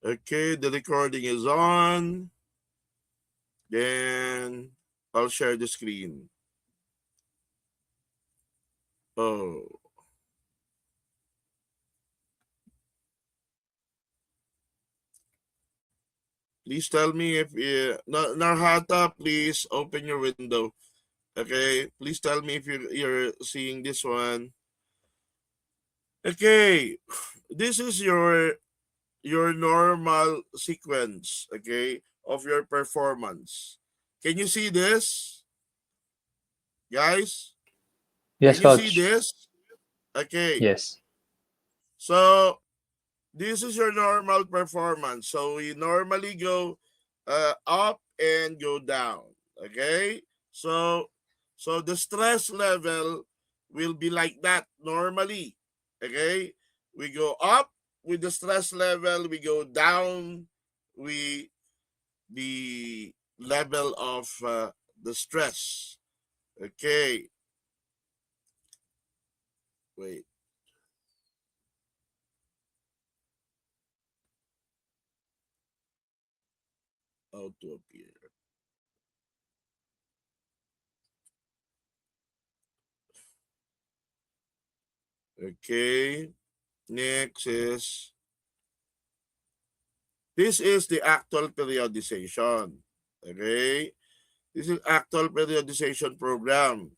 Okay, the recording is on. Then I'll share the screen. Oh. Please tell me if Narhata, please open your window. Okay, please tell me if you're seeing this one. Okay, this is your normal sequence, okay, of your performance. Can you see this, guys? Yes, Can you see coach. this? Okay, Yes. so this is your normal performance. So we normally go up and go down. Okay, so the stress level will be like that normally. Okay, we go up with the stress level, we go down we the level of the stress. Okay, wait. How to appear? Okay, next is this is the actual periodization. Okay, this is actual periodization program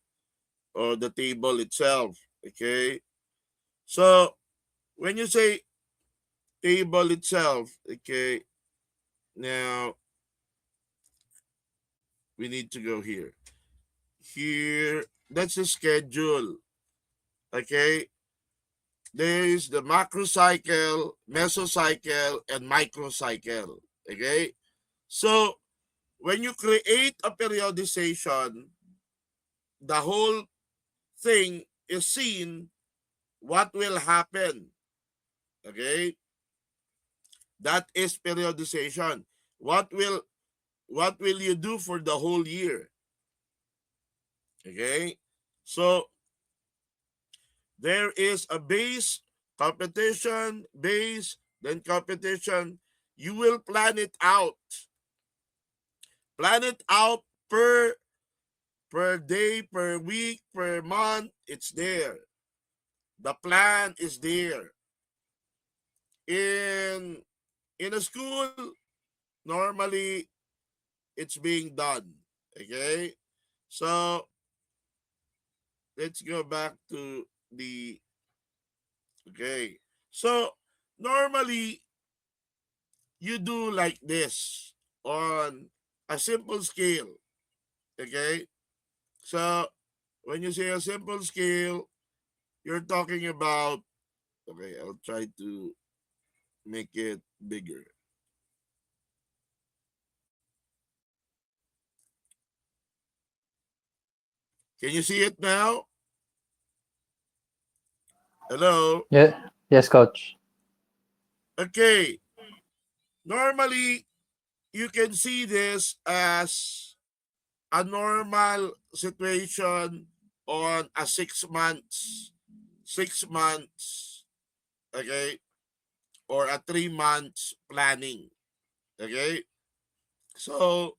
or the table itself. Okay, so when you say table itself, okay, now we need to go here. Here, that's the schedule. Okay, there is the macro cycle, mesocycle, and microcycle. Okay, so when you create a periodization, the whole thing is seen what will happen. Okay, that is periodization. What will you do for the whole year? Okay, so there is a base competition, base, then competition. You will plan it out. Plan it out per day, per week, per month. It's there. The plan is there. In a school, normally it's being done. Okay? So let's go back to the okay. So normally you do like this on a simple scale. Okay? So when you say a simple scale, you're talking about okay, I'll try to make it bigger. Can you see it now? Hello? Yeah. Yes, coach. Okay. Normally, you can see this as a normal situation on a 6 months, okay, or a 3 months planning, okay. So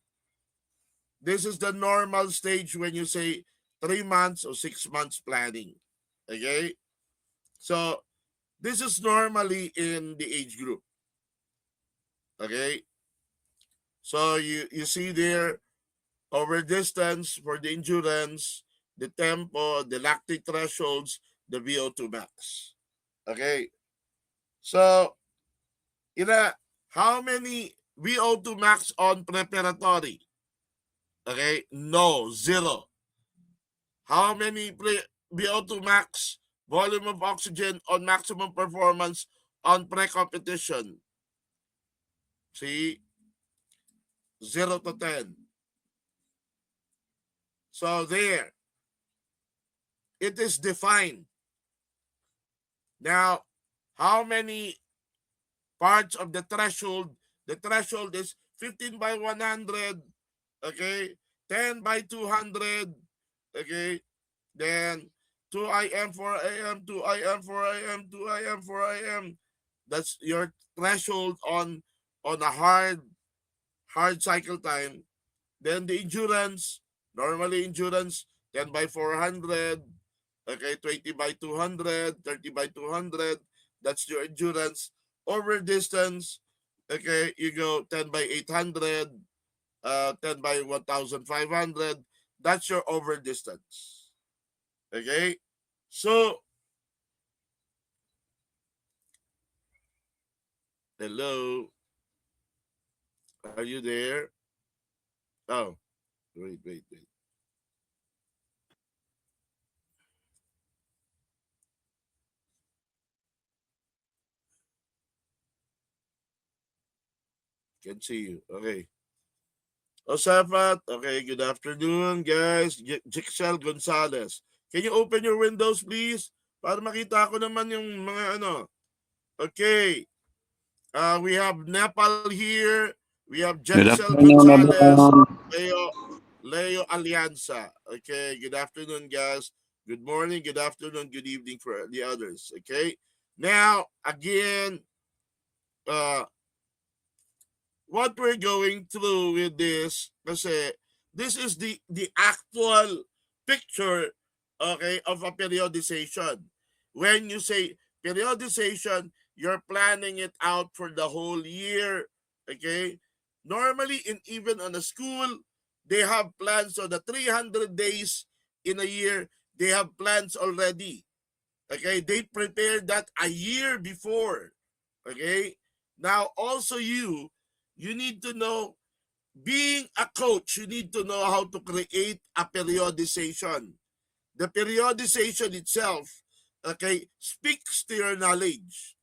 this is the normal stage when you say 3 months or 6 months planning, okay. So this is normally in the age group, okay. So you see there over distance for the endurance, the tempo, the lactic thresholds, the VO2 max. Okay. So, how many VO2 max on preparatory? Okay. No, zero. How many VO2 max volume of oxygen on maximum performance on pre-competition? See, 0 to 10. So there, it is defined. Now, how many parts of the threshold? The threshold is 15 by 100, okay, 10 by 200, okay, then 2 IM, 4 IM, 2 IM, 4 IM, 2 IM, 4 IM. That's your threshold on on a hard cycle time, then the endurance, normally endurance 10 by 400, okay, 20 by 200, 30 by 200, that's your endurance. Over distance, okay, you go 10 by 800, 10 by 1500, that's your over distance. Okay? So, hello, are you there? Oh, wait. Can see you. Okay. Osafat, okay, good afternoon, guys. Jixel Gonzalez. Can you open your windows, please? Para makita ko naman yung mga ano. Okay. We have Nepal here. We have Good Jexel afternoon, Gonzalez. everyone. Leo, Leo Alianza. Okay, good afternoon, guys. Good morning, good afternoon, good evening for the others. Okay. Now, again, uh, what we're going through with this kasi this is the actual picture, okay, of a periodization. When you say periodization, you're planning it out for the whole year, okay? Normally, in even on a school, they have plans on the 300 days in a year. They have plans already, okay? They prepared that a year before, okay? Now, also you need to know, being a coach, you need to know how to create a periodization. The periodization itself, okay, speaks to your knowledge.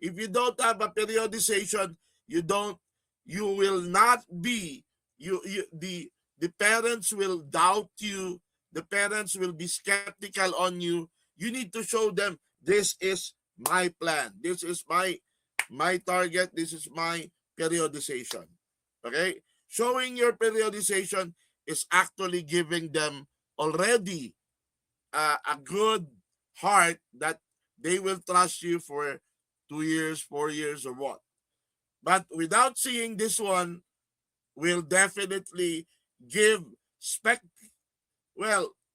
If you don't have a periodization, you don't, you will not be, you the parents will doubt you, the parents will be skeptical on you. You need to show them, this is my plan, this is my target, this is my periodization. Okay? Showing your periodization is actually giving them already a good heart that they will trust you for 2 years, 4 years, or what. But without seeing this one, will definitely give spec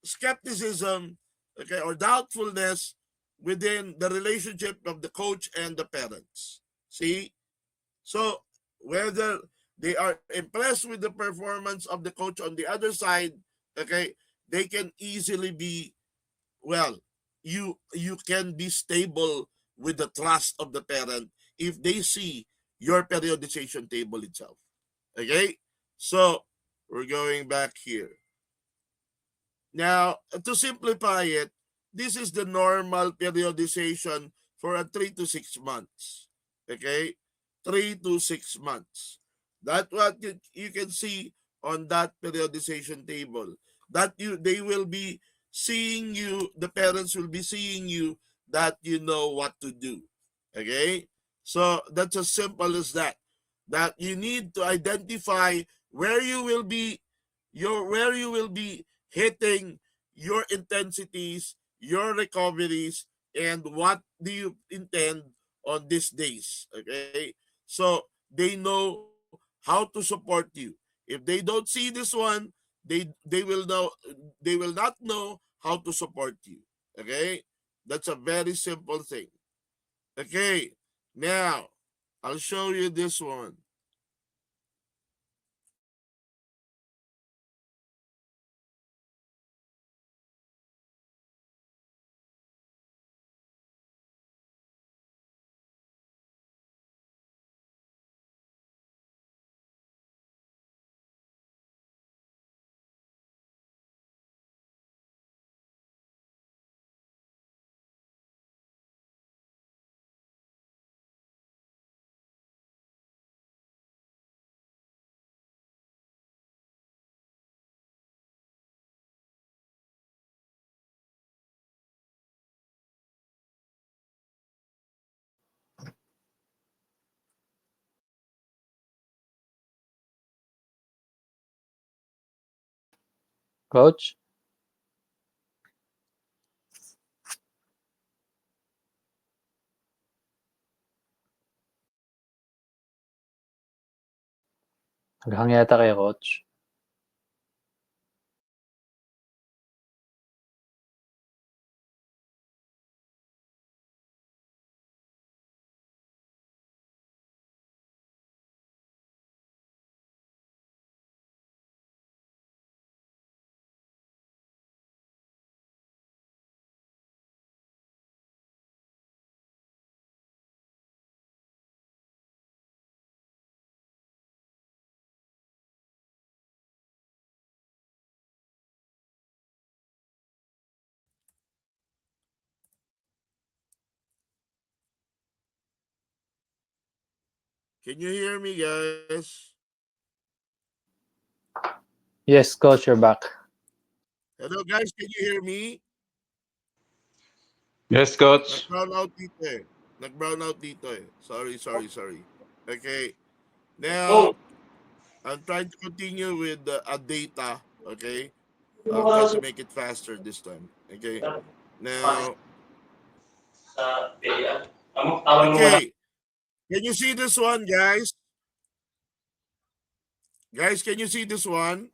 skepticism, okay, or doubtfulness within the relationship of the coach and the parents. See? So whether they are impressed with the performance of the coach on the other side, okay, they can easily be, well, you can be stable with the trust of the parent if they see your periodization table itself. Okay? So we're going back here. Now, to simplify it, this is the normal periodization for a 3 to 6 months. Okay? 3 to 6 months. That's what you can see on that periodization table. That they will be seeing you, the parents will be seeing you, that you know what to do. Okay? So that's as simple as that. That you need to identify where you will be, where you will be hitting your intensities, your recoveries, and what do you intend on these days. Okay, so they know how to support you. If they don't see this one, they will know, they will not know how to support you. Okay, that's a very simple thing. Okay, now I'll show you this one. Coach? Naghang yata kay coach. Can you hear me, guys? Yes, coach, you're back. Hello, guys. Can you hear me? Yes, coach. Nag-brown out dito eh. Nag-brown out dito eh. Sorry. Okay. Now, I'm trying to continue with a data. Okay. I'll try to make it faster this time. Okay. Now, okay. Can you see this one, guys? Guys, can you see this one?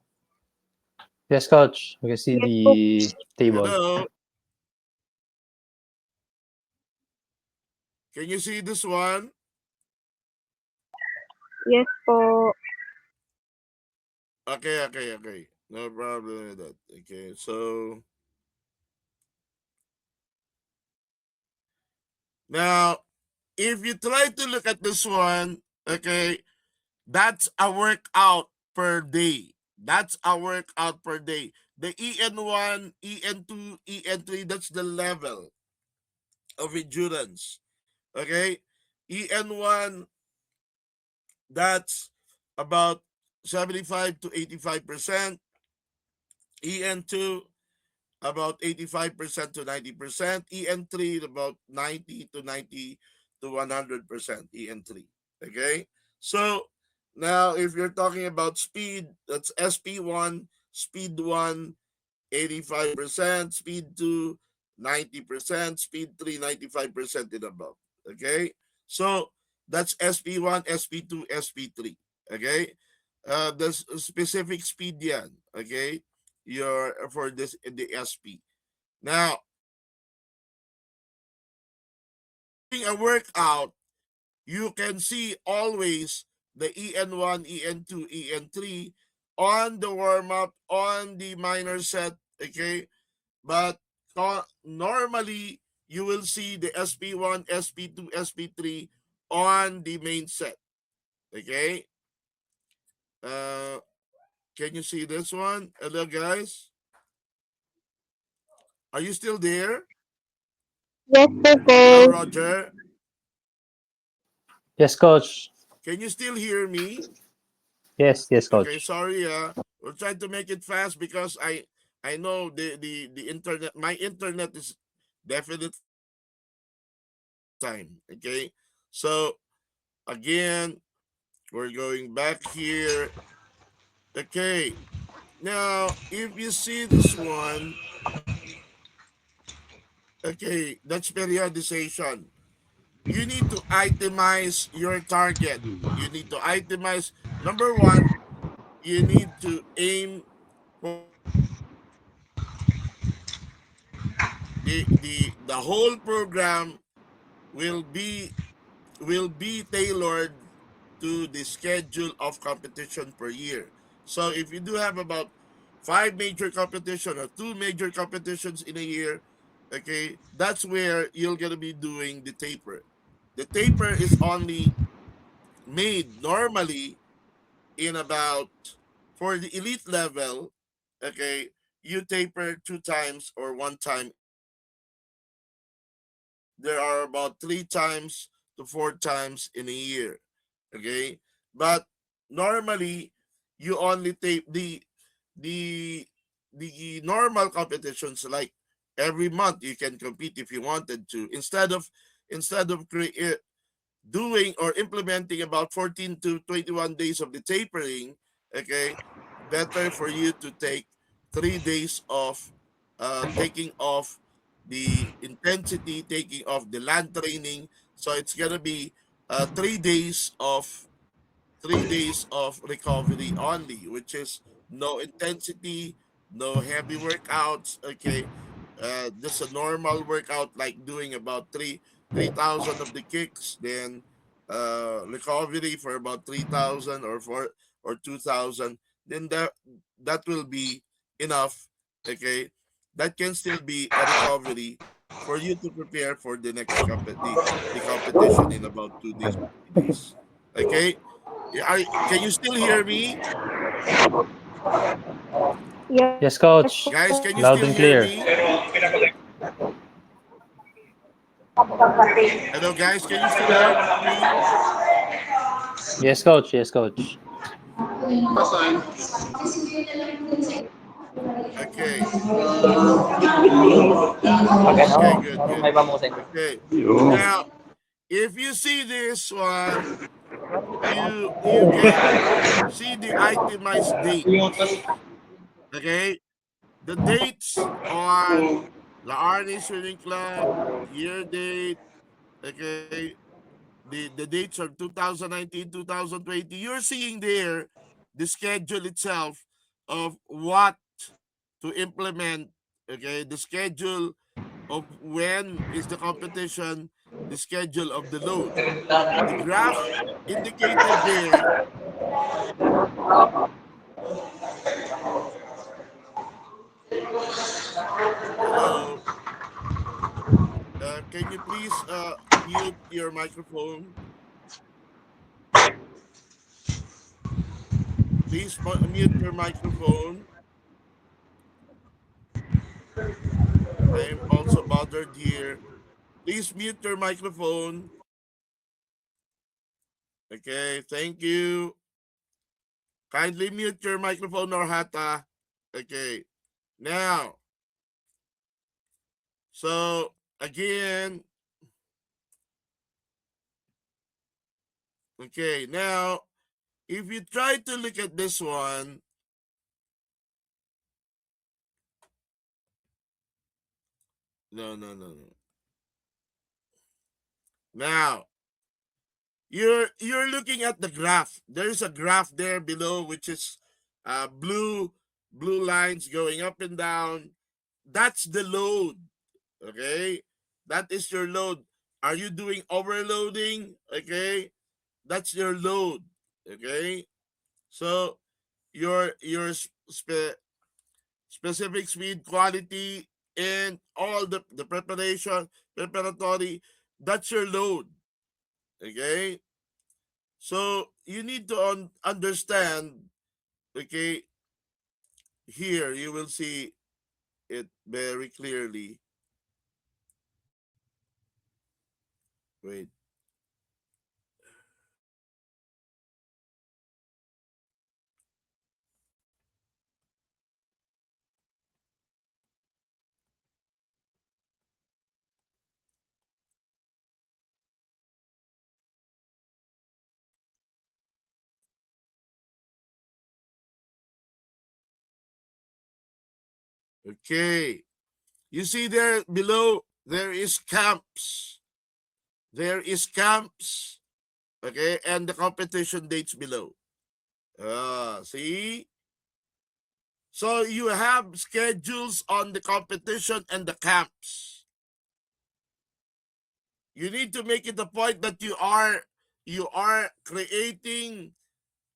Yes, coach. We can see Yes po. the table. Hello? Can you see this one? Yes po. Okay. No problem with that. Okay, so now if you try to look at this one, okay, that's a workout per day. That's a workout per day. The EN1, EN2, EN3, that's the level of endurance. Okay? EN1, that's about 75 to 85%. EN2, about 85% to 90%. EN3, about 90 to 90 to 100% EN3. Okay? So, now if you're talking about speed, that's SP1, speed 1, 85%, speed 2, 90%, speed 3, 95% and above. Okay? So, that's SP1, SP2, SP3. Okay? The specific speed yan. Okay? Your for this the SP. Now, during a workout, you can see always the EN1, EN2, EN3 on the warm up, on the minor set, okay? But normally you will see the SP1, SP2, SP3 on the main set, okay? Uh, can you see this one? Hello, guys. Are you still there? Yes po, Hello, coach. Roger. Yes, coach. Can you still hear me? Yes, Okay, coach. sorry. We'll try to make it fast because I know the internet. My internet is definite time. Okay, so again, we're going back here. Okay, now if you see this one, okay, that's periodization. You need to itemize your target. You need to itemize. Number one, you need to aim for the whole program will be tailored to the schedule of competition per year. So if you do have about 5 major competition or 2 major competitions in a year, okay, that's where you're gonna be doing the taper. The taper is only made normally in about for the elite level, okay, you taper 2 times or 1 time. There are about 3 times to 4 times in a year. Okay, but normally you only tape the the normal competitions like every month you can compete if you wanted to instead of doing or implementing about 14 to 21 days of the tapering. Okay, better for you to take 3 days of taking off the intensity, taking off the land training. So it's gonna be 3 days of 3 days of recovery only, which is no intensity, no heavy workouts. Okay, just a normal workout like doing about 3,000 of the kicks, then recovery for about 3,000 or 2,000. Then that will be enough. Okay, that can still be a recovery for you to prepare for the next the competition in about 2 days, 3 days. Okay, can you still hear me, Yes, Yes coach. po. guys? Can you Loud still and hear clear. me? Hello, guys. Can you still hear me? Yes, coach. Yes, coach. Okay. Pag Okay. ano, Good. Good. may pamusin. Okay. Now, if you see this one, you can see the itemized dates. Okay, the dates on La Arne Swimming Club year date. Okay, the dates are 2019, 2020. You're seeing there the schedule itself of what to implement. Okay, the schedule of when is the competition, the schedule of the load. The graph indicated there. Hello, can you please mute your microphone? Please mute your microphone. I am also bothered here. Please mute your microphone. Okay, thank you. Kindly mute your microphone, Norhata. Okay, now, so again, okay, now, if you try to look at this one, no, no, no, no. Now, you're looking at the graph. There's a graph there below, which is blue lines going up and down. That's the load. Okay, that is your load. Are you doing overloading? Okay, that's your load. Okay, so your specific speed, quality, and all the preparatory, that's your load. Okay, so you need to understand. Okay, here you will see it very clearly. Wait. Okay, you see there below, there is camps. There is camps. Okay, and the competition dates below. See? So you have schedules on the competition and the camps. You need to make it a point that you are creating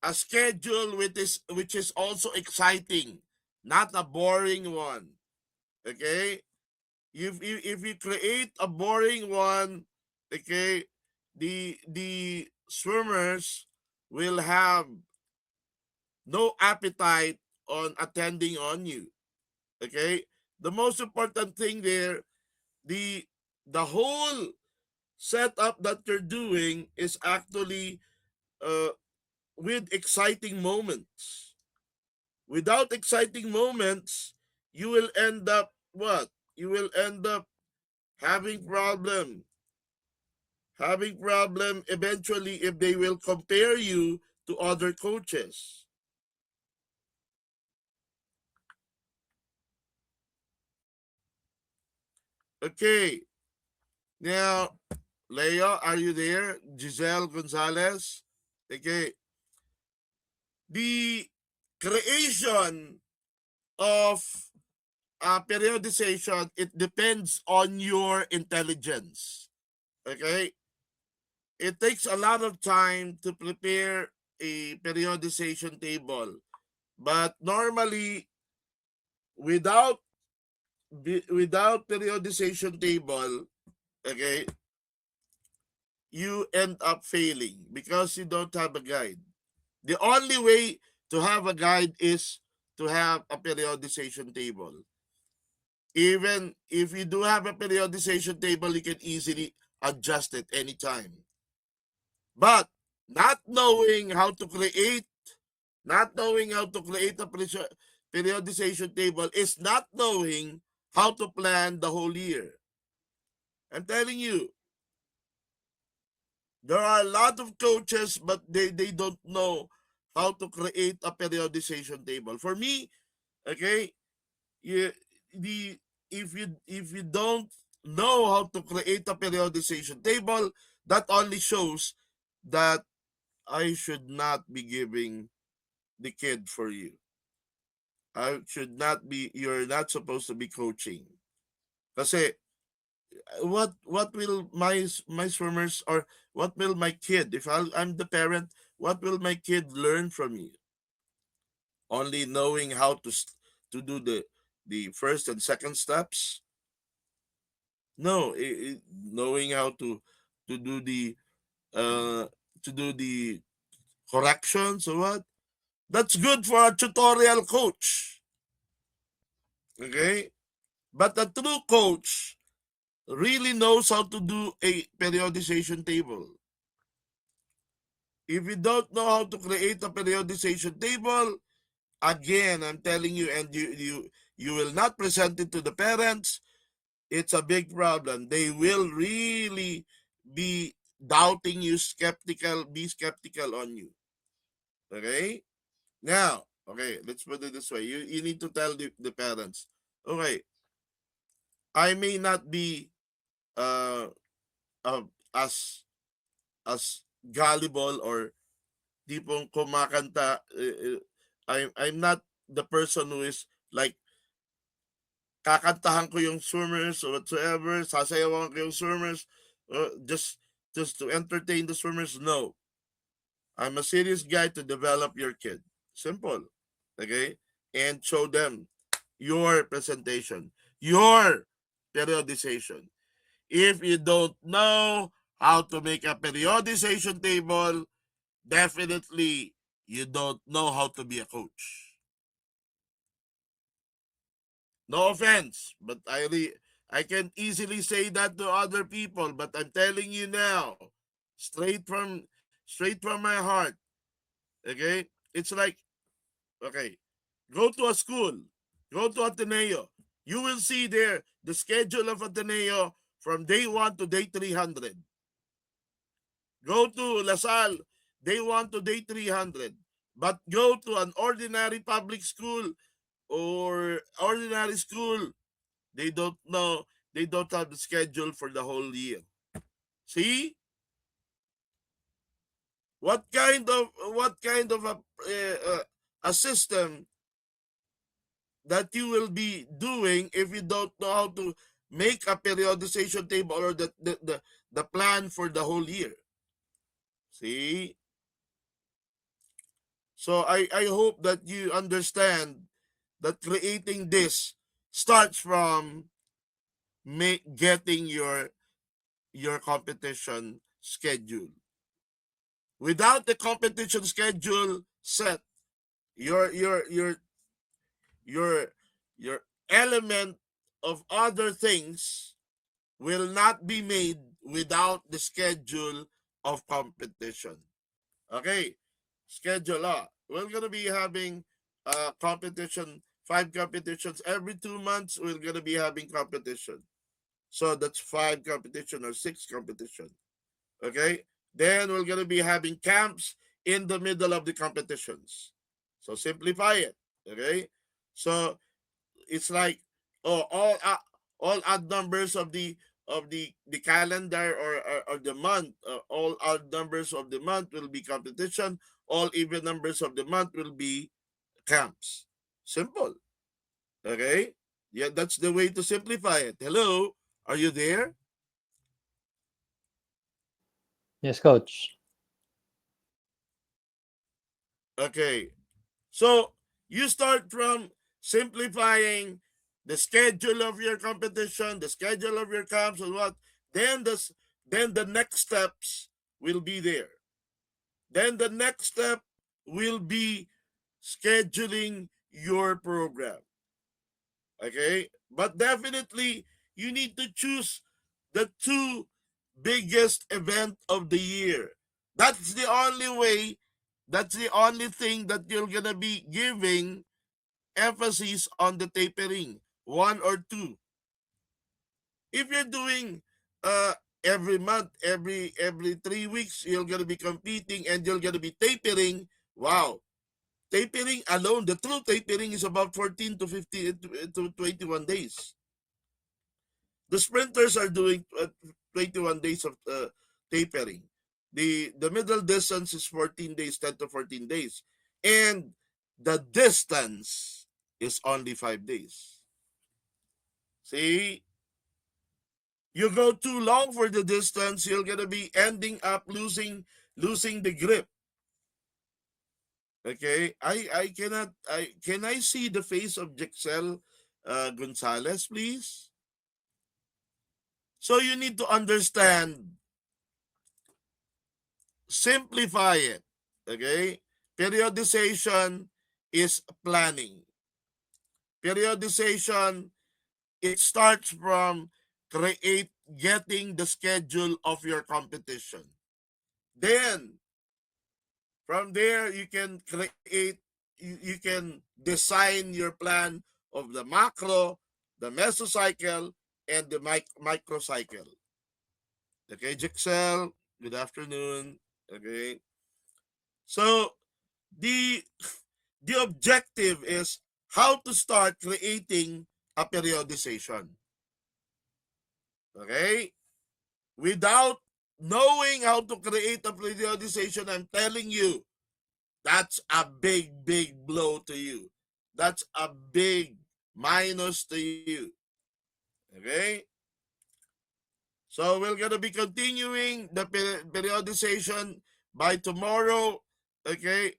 a schedule which is also exciting, not a boring one. Okay? If you create a boring one, okay, the swimmers will have no appetite on attending on you. Okay, the most important thing there, the the whole setup that you're doing is actually uh with exciting moments. Without exciting moments, you will end up what? You will end up having problem eventually if they will compare you to other coaches. Okay, now, Leo, are you there? Giselle Gonzalez. Okay, the creation of periodization, it depends on your intelligence. Okay? It takes a lot of time to prepare a periodization table. But normally, without without periodization table, okay, you end up failing because you don't have a guide. The only way to have a guide is to have a periodization table. Even if you do have a periodization table, you can easily adjust it anytime. But not knowing how to create, not knowing how to create a periodization table is not knowing how to plan the whole year. I'm telling you, there are a lot of coaches, but they don't know how to create a periodization table. For me, okay, you, the if you don't know how to create a periodization table, that only shows that I should not be giving the kid for you. I should not be. You're not supposed to be coaching. Kasi what will my swimmers, or what will my kid, if I'm the parent, what will my kid learn from you? Only knowing how to do the first and second steps? No, knowing how to do the uh to do the corrections or what? That's good for a tutorial coach. Okay? But a true coach really knows how to do a periodization table. If you don't know how to create a periodization table, again, I'm telling you, and you will not present it to the parents, it's a big problem. They will really be doubting you, be skeptical on you. Okay? Now, okay, let's put it this way. You need to tell the parents, okay, I may not be uh, uh as gullible or tipong kumakanta. I'm not the person who is like kakantahan ko yung swimmers or whatsoever, sasayawan ko yung swimmers, just to entertain the swimmers. No, I'm a serious guy to develop your kid. Simple, okay, and show them your presentation, your periodization. If you don't know how to make a periodization table, definitely you don't know how to be a coach. No offense, but I can easily say that to other people, but I'm telling you now, straight from my heart. Okay? It's like, okay, go to a school, go to Ateneo. You will see there the schedule of Ateneo from day 1 to day 300. Go to LaSalle, day 1 to day 300. But go to an ordinary public school or ordinary school, they don't know, they don't have the schedule for the whole year. See? What kind of a system that you will be doing if you don't know how to make a periodization table or the plan for the whole year? See? So I hope that you understand that creating this starts from getting your competition schedule. Without the competition schedule set, your your your your your element of other things will not be made without the schedule of competition. Okay, schedule. We're gonna be having competition, 5 competitions every 2 months. We're gonna be having competition. So that's 5 competition or 6 competition. Okay, then we're gonna be having camps in the middle of the competitions. So simplify it. Okay, so it's like, oh, all odd numbers of of the calendar or the month. All odd numbers of the month will be competition. All even numbers of the month will be camps. Simple. Okay? Yeah, that's the way to simplify it. Hello? Are you there? Yes, coach. Okay. So you start from simplifying the schedule of your competition, the schedule of your camps, and what. Then the next steps will be there. Then the next step will be scheduling your program. Okay? But definitely you need to choose the two biggest event of the year. That's the only way, that's the only thing that you're gonna be giving emphasis on the tapering. One or two. If you're doing every month, every 3 weeks, you're gonna be competing and you're gonna be tapering. Wow. Tapering alone, the true tapering is about 14 to 15 to 21 days. The sprinters are doing 21 days of tapering. The middle distance is 14 days, 10 to 14 days. And the distance is only 5 days. See? You go too long for the distance, you're going to be ending up losing the grip. Okay? I cannot, can I see the face of Jexel Gonzalez, please? So you need to understand, simplify it. Okay? Periodization is planning. Periodization, it starts from getting the schedule of your competition. Then, from there, you can create, you can design your plan of the macro, the mesocycle, and the microcycle. Okay, Jixel, good afternoon. Okay. So, the objective is how to start creating a periodization. Okay? Without knowing how to create a periodization, I'm telling you, that's a big, big blow to you. That's a big minus to you. Okay? So we're going to be continuing the periodization by tomorrow. Okay?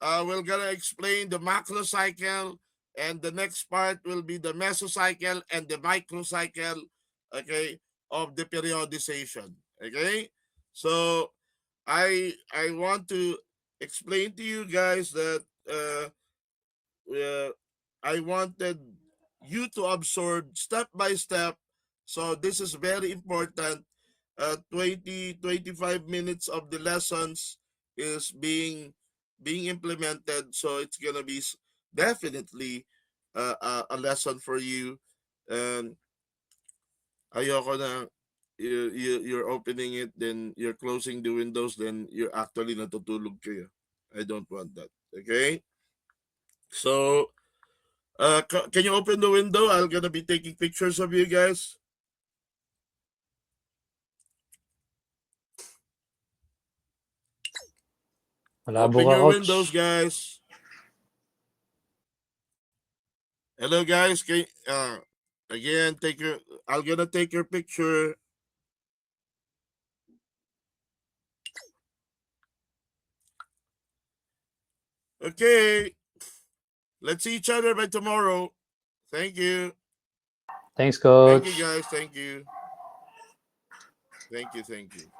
We're going to explain the macro cycle, and the next part will be the mesocycle and the microcycle, okay, of the periodization. Okay? So I want to explain to you guys that I wanted you to absorb step by step. So this is very important. 25 minutes of the lessons is being implemented. So it's gonna be definitely a lesson for you. And ayoko na you're opening it, then you're closing the windows, then you're actually natutulog kayo. I don't want that. Okay? So, can you open the window? I'm gonna be taking pictures of you guys. Malabo Open ka, your coach. windows, guys. Hello, guys. Again, I'm gonna take your picture. Okay. Let's see each other by tomorrow. Thank you. Thanks, Thank coach. you, guys. Thank you. Thank you. Thank you.